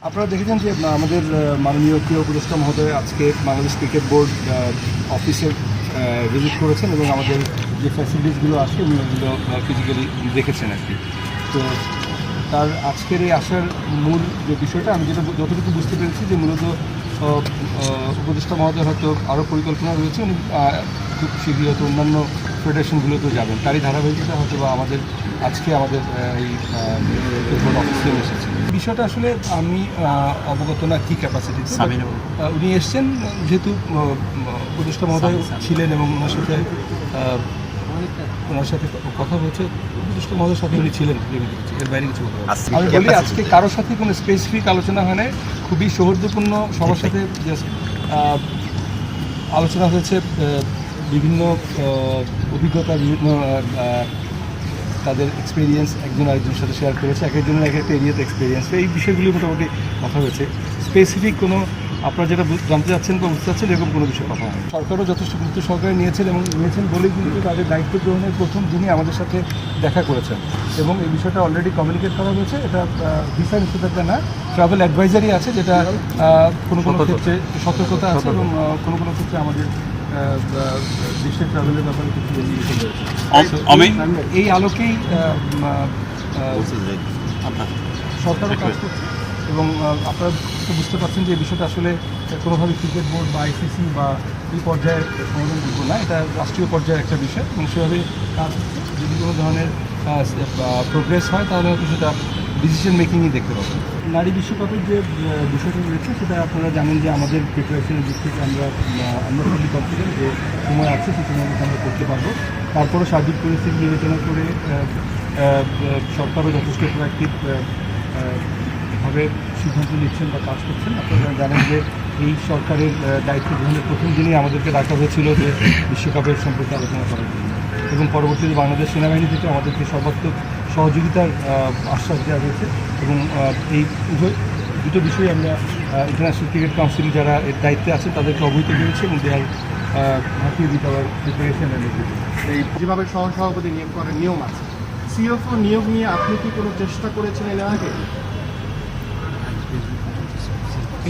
আপনারা দেখেছেন যে আমাদের মাননীয় ক্রীড়া উপদেষ্টা মহোদয় আজকে বাংলাদেশ ক্রিকেট বোর্ড অফিসে ভিজিট করেছেন এবং আমাদের যে ফ্যাসিলিটিসগুলো আছে ওগুলো ফিজিক্যালি দেখেছেন আর কি। তো তার আজকের এই আসার মূল যে বিষয়টা আমি যেটা যতটুকু বুঝতে পেরেছি যে মূলত উপদেষ্টা মহোদয় হয়তো আরও পরিকল্পনা রয়েছে, উনি খুব শীঘ্রই হয়তো অন্যান্য ফেডারেশনগুলোতেও যাবেন। তারই ধারাবাহিকতা হয়তো বা আমাদের আজকে আমাদের এই অফিসে এসেছে। বিষয়টা আসলে আমি অবগত না কী ক্যাপাসিটি উনি এসছেন, যেহেতু উপদেষ্টা মহোদয় ছিলেন এবং ওনার সাথে কথা হয়েছে, উপদেষ্টা মহোদয়ের সাথে উনি ছিলেন, এর বাইরে কিছু আমি বলি আজকে কারোর সাথে কোনো স্পেসিফিক আলোচনা হয় না, খুবই সৌহার্দ্যপূর্ণ সবার সাথে জাস্ট আলোচনা হয়েছে, বিভিন্ন অভিজ্ঞতা, বিভিন্ন তাদের এক্সপিরিয়েন্স একজন আরেকজনের সাথে শেয়ার করেছে, এক একজনের এক একটা এরিয়াতে এক্সপিরিয়েন্স, এই বিষয়গুলি মোটামুটি কথা হয়েছে। স্পেসিফিক কোনো আপনারা যেটা জানতে চাচ্ছেন বা বুঝতে চাচ্ছেন এরকম কোনো বিষয় কথা হয়। সরকারও যথেষ্ট গুরুত্ব সহকারে নিয়েছেন এবং নিয়েছেন বলেই কিন্তু তাদের দায়িত্ব গ্রহণের প্রথম দিনই আমাদের সাথে দেখা করেছেন এবং এই বিষয়টা অলরেডি কমিউনিকেট করা হয়েছে। এটা ভিসা নিষেধাজ্ঞা না, ট্রাভেল অ্যাডভাইজারি আছে, যেটা কোনো কোনো ক্ষেত্রে সতর্কতা আছে এবং কোনো কোনো ক্ষেত্রে আমাদের দেশের ট্রাভেলের ব্যাপারে কিছু রেজিস্ট্রেশন রয়েছে। এই আলোকেই সরকারও কাজ করছে এবং আপনারা তো বুঝতে পারছেন যে এই বিষয়টা আসলে কোনোভাবে ক্রিকেট বোর্ড বা আইসিসি বা এই পর্যায়ের সমাধানযোগ্য না, এটা রাষ্ট্রীয় পর্যায়ের একটা বিষয় এবং সেভাবে কাজ হচ্ছে। যদি কোনো ধরনের প্রোগ্রেস হয় তাহলে হয়তো সেটা ডিসিশন মেকিংই দেখতে পাবেন। নারী বিশ্বকাপের যে বিষয়টা রয়েছে সেটা আপনারা জানেন যে আমাদের প্রিপারেশনের দিক থেকে আমরা খুবই কনফিডেন্ট যে সময় আছে, সেই সময় আমরা করতে পারবো। তারপরে সার্বিক পরিস্থিতি বিবেচনা করে সরকারও যথেষ্ট প্রোঅ্যাক্টিভ ভাবে সিদ্ধান্ত নিচ্ছেন বা কাজ করছেন। আপনারা জানেন যে এই সরকারের দায়িত্ব গ্রহণের প্রথম দিনই আমাদেরকে ডাকা হয়েছিল যে বিশ্বকাপের সম্পর্কে আলোচনা করার জন্য এবং পরবর্তীতে বাংলাদেশ সেনাবাহিনী থেকে আমাদেরকে সর্বাত্মক সহযোগিতার আশ্বাস দেওয়া হয়েছে এবং এই দুটো বিষয়ে আমরা ইন্টারন্যাশনাল ক্রিকেট কাউন্সিল যারা এর দায়িত্বে আছেন তাদেরকে অবহিত করেছি এবং they're happy with our preparation and everything. এই যেভাবে সহসভাপতি নিয়োগ করার নিয়ম আছে, সিএফও নিয়োগ নিয়ে আপনি কি কোনো চেষ্টা করেছিলেন এর আগে?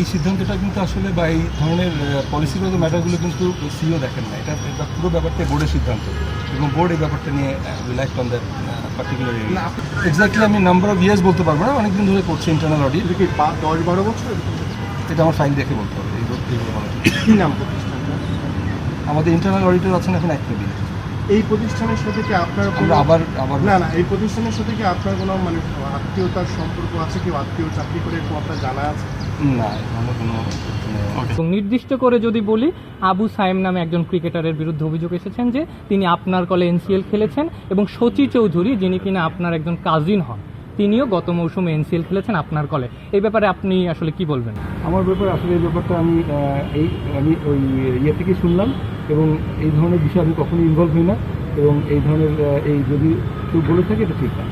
এই সিদ্ধান্তটা কিন্তু আসলে বা এই ধরনের পলিসিগত ম্যাটারগুলো কিন্তু সিও দেখেন না, এটা পুরো ব্যাপারটা বোর্ডের সিদ্ধান্ত এবং বোর্ড এই ব্যাপারটা নিয়ে react on that particular area. Exactly আমি নাম্বার অফ ইয়ার্স বলতে পারবো না, অনেকদিন ধরে করছে ইন্টারনাল অডিট। কি 10-12 বছর? এটা আমার ফাইল দেখে বলতে হবে। কী নাম প্রতিষ্ঠানটা? আমাদের ইন্টারনাল অডিটর আছেন এখন একদিন। এই প্রতিষ্ঠানের সাথে কি আপনার কোনো আবার না এই প্রতিষ্ঠানের সাথে কি আপনার কোনো মানে আত্মীয়তার সম্পর্ক আছে? কেউ আত্মীয় চাকরি করে এরকম আপনার জানা আছে? না, এখানে কোনো এবং নির্দিষ্ট করে যদি বলি, আবু সাইম নামে একজন ক্রিকেটারের বিরুদ্ধে অভিযোগ এসেছেন যে তিনি আপনার কলে এনসিএল খেলেছেন এবং শচী চৌধুরী, যিনি কিনা আপনার একজন কাজিন হন, তিনিও গত মৌসুমে এনসিএল খেলেছেন আপনার কলে। এই ব্যাপারে আপনি আসলে কি বলবেন? আমার ব্যাপারে আসলে এই ব্যাপারটা আমি ওই ইয়ে থেকে শুনলাম এবং এই ধরনের বিষয়ে আমি কখনোই ইনভলভ হই না এবং এই ধরনের এই যদি কেউ বলে থাকে এটা ঠিক না।